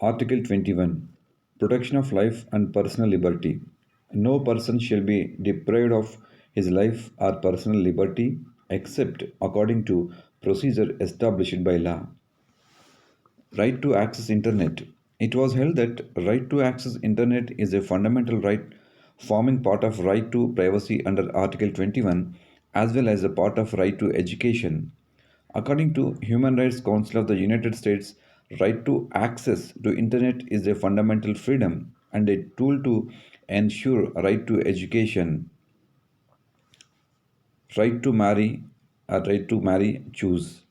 Article 21. Protection of life and personal liberty. No person shall be deprived of his life or personal liberty except according to procedure established by law. Right to access internet. It was held that right to access internet is a fundamental right forming part of right to privacy under Article 21 as well as a part of right to education. According to Human Rights Council of the United States, right to access to internet is a fundamental freedom and a tool to ensure right to education, right to marry, or right to marry, choose.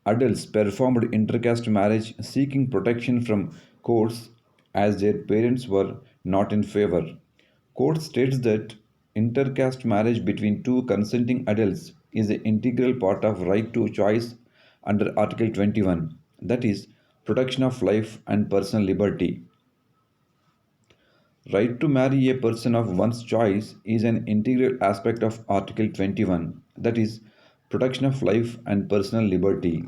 Adults performed intercaste marriage seeking protection from courts as their parents were not in favor. Court states that intercaste marriage between two consenting adults is an integral part of right to choice under Article 21, that is, protection of life and personal liberty. Right to marry a person of one's choice is an integral aspect of Article 21, that is, protection of life and personal liberty.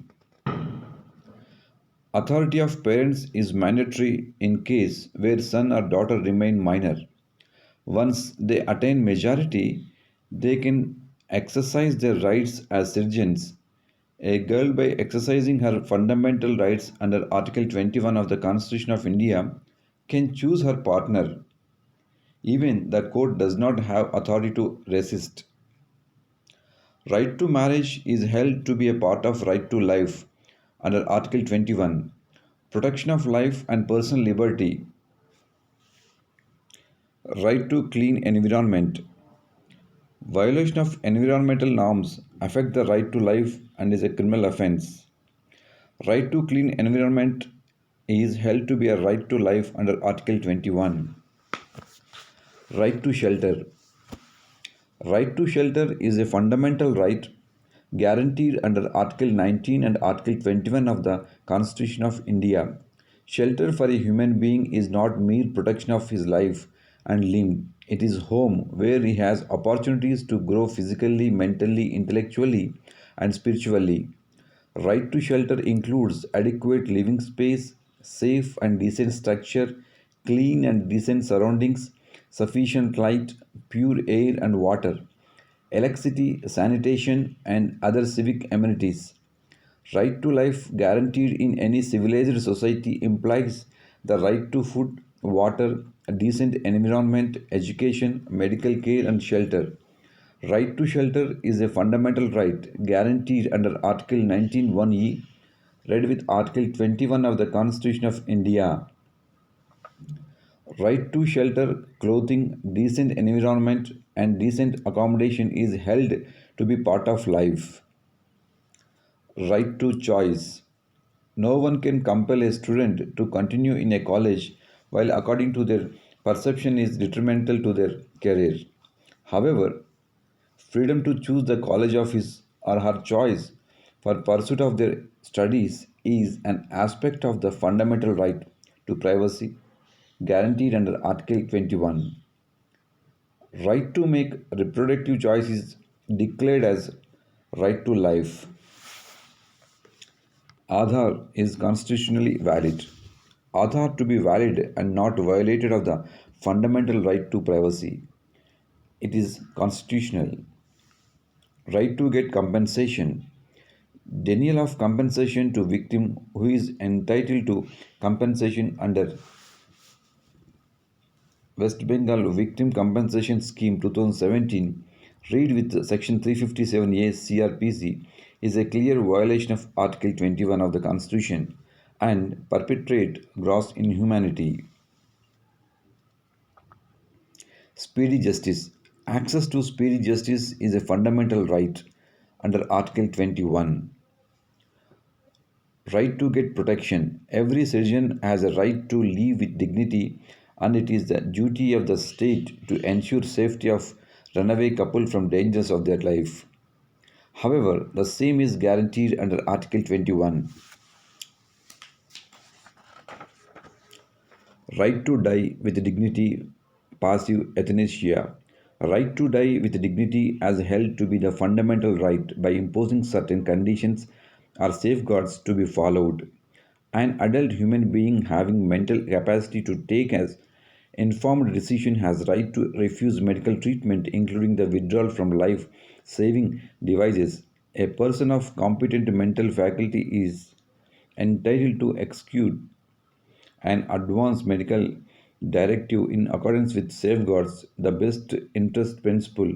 Authority of parents is mandatory in case where son or daughter remain minor. Once they attain majority, they can exercise their rights as citizens. A girl, by exercising her fundamental rights under Article 21 of the Constitution of India, can choose her partner. Even the court does not have authority to resist. Right to marriage is held to be a part of right to life under Article 21. Protection of life and personal liberty. Right to clean environment. Violation of environmental norms affect the right to life and is a criminal offense. Right to clean environment is held to be a right to life under Article 21. Right to shelter. Right to shelter is a fundamental right guaranteed under Article 19 and Article 21 of the Constitution of India. Shelter for a human being is not mere protection of his life and limb. It is home where he has opportunities to grow physically, mentally, intellectually, and spiritually. Right to shelter includes adequate living space, safe and decent structure, clean and decent surroundings, sufficient light, pure air and water, electricity, sanitation, and other civic amenities. Right to life guaranteed in any civilized society implies the right to food, water, a decent environment, education, medical care, and shelter. Right to shelter is a fundamental right guaranteed under Article 19(1)(e), read with Article 21 of the Constitution of India. Right to shelter, clothing, decent environment, and decent accommodation is held to be part of life. Right to choice. No one can compel a student to continue in a college while, according to their perception, is detrimental to their career. However, freedom to choose the college of his or her choice for pursuit of their studies is an aspect of the fundamental right to privacy guaranteed under Article 21. Right to make reproductive choice is declared as right to life. Aadhaar is constitutionally valid. Aadhaar to be valid and not violated of the fundamental right to privacy. It is constitutional. Right to get compensation. Denial of compensation to victim who is entitled to compensation under West Bengal Victim Compensation Scheme 2017, read with Section 357A CRPC, is a clear violation of Article 21 of the Constitution and perpetrate gross inhumanity. Speedy justice. Access to speedy justice is a fundamental right under Article 21. Right to get protection. Every citizen has a right to live with dignity, and it is the duty of the state to ensure safety of runaway couple from dangers of their life. However, the same is guaranteed under Article 21. Right to die with dignity, passive euthanasia. Right to die with dignity as held to be the fundamental right by imposing certain conditions or safeguards to be followed. An adult human being having mental capacity to take as informed decision has right to refuse medical treatment, including the withdrawal from life-saving devices. A person of competent mental faculty is entitled to execute an advance medical directive in accordance with safeguards. The best interest principle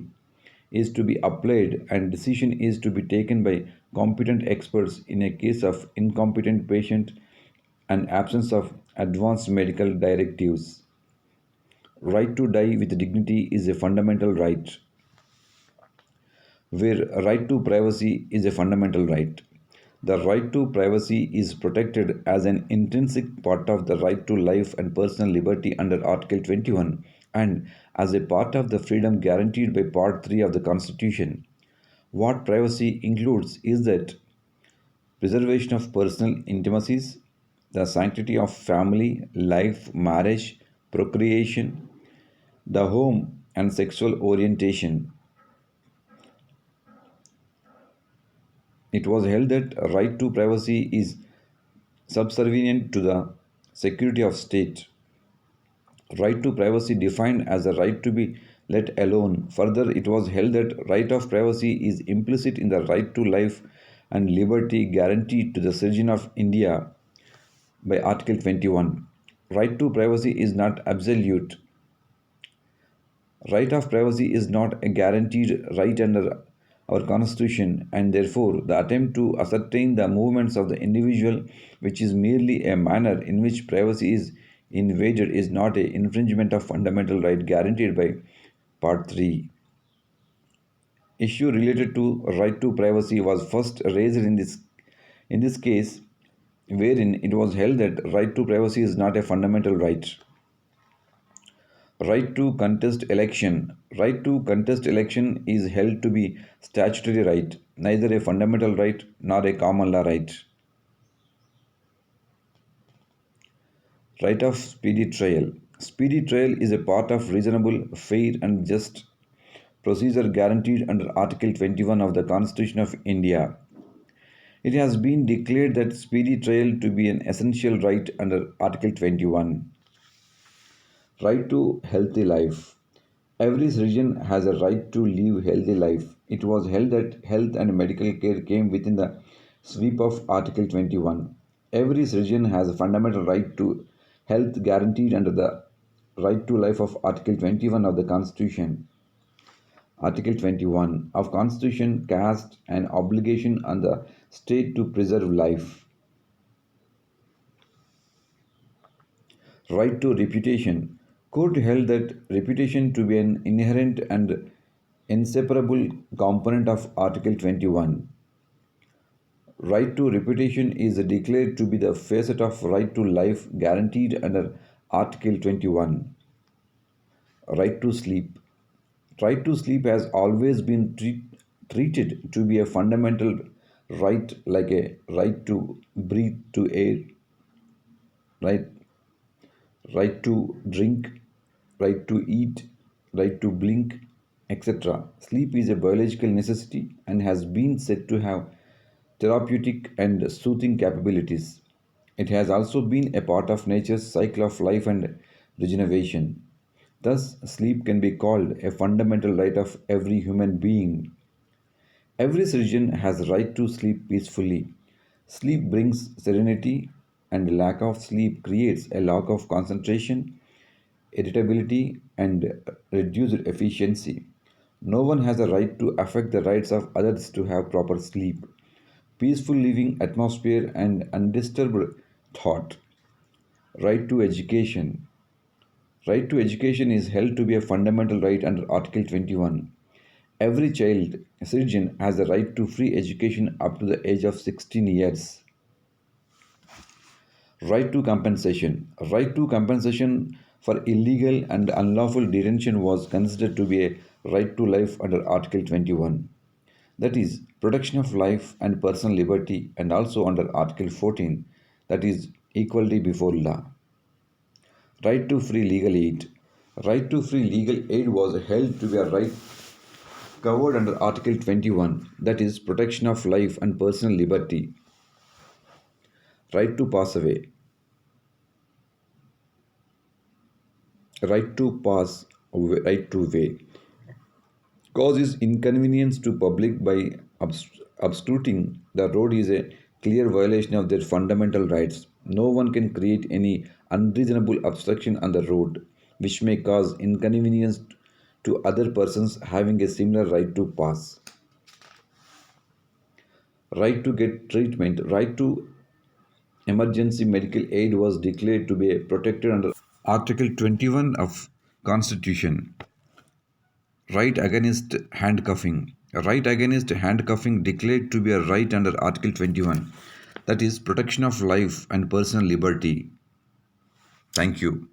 is to be applied and decision is to be taken by competent experts in a case of incompetent patient and absence of advanced medical directives. Right to die with dignity is a fundamental right, where right to privacy is a fundamental right. The right to privacy is protected as an intrinsic part of the right to life and personal liberty under Article 21 and as a part of the freedom guaranteed by Part 3 of the Constitution. What privacy includes is that preservation of personal intimacies, the sanctity of family, life, marriage, procreation, the home, and sexual orientation. It was held that a right to privacy is subservient to the security of state. Right to privacy defined as a right to be let alone. Further, it was held that right of privacy is implicit in the right to life and liberty guaranteed to the citizen of India by Article 21. Right to privacy is not absolute. Right of privacy is not a guaranteed right under our constitution, and therefore the attempt to ascertain the movements of the individual, which is merely a manner in which privacy is invaded, is not a infringement of fundamental right guaranteed by Part 3. Issue related to right to privacy was first raised in this case, wherein it was held that right to privacy is not a fundamental right. Right to contest election. Right to contest election is held to be statutory right, neither a fundamental right nor a common law right. Right of speedy trial. Speedy trial is a part of reasonable, fair, and just procedure guaranteed under Article 21 of the Constitution of India. It has been declared that speedy trial to be an essential right under Article 21. Right to healthy life. Every citizen has a right to live healthy life. It was held that health and medical care came within the sweep of Article 21. Every citizen has a fundamental right to health guaranteed under the right to life of Article 21 of the Constitution. Article 21 of Constitution casts an obligation on the state to preserve life. Right to reputation. Court held that reputation to be an inherent and inseparable component of Article 21. Right to reputation is declared to be the facet of right to life guaranteed under Article 21. Right to sleep. Right to sleep has always been treated to be a fundamental right, like a right to breathe to air, right, right to drink, right to eat, right to blink, etc. Sleep is a biological necessity and has been said to have therapeutic and soothing capabilities. It has also been a part of nature's cycle of life and regeneration. Thus, sleep can be called a fundamental right of every human being. Every citizen has right to sleep peacefully. Sleep brings serenity, and lack of sleep creates a lack of concentration, irritability, and reduced efficiency. No one has a right to affect the rights of others to have proper sleep, peaceful living atmosphere, and undisturbed thought. Right to education. Right to education is held to be a fundamental right under Article 21. Every child citizen has the right to free education up to the age of 16 years. Right to compensation. Right to compensation for illegal and unlawful detention was considered to be a right to life under Article 21. That is, protection of life and personal liberty, and also under Article 14, that is, equality before law. Right to free legal aid. Right to free legal aid was held to be a right covered under Article 21, that is, protection of life and personal liberty. Right to pass away. Right to pass away. Right to way. Causes inconvenience to public by obstructing the road is a clear violation of their fundamental rights. No one can create any unreasonable obstruction on the road which may cause inconvenience to other persons having a similar right to pass. Right to get treatment, right to emergency medical aid was declared to be protected under Article 21 of Constitution. Right against handcuffing. Right against handcuffing declared to be a right under Article 21, that is protection of life and personal liberty. Thank you.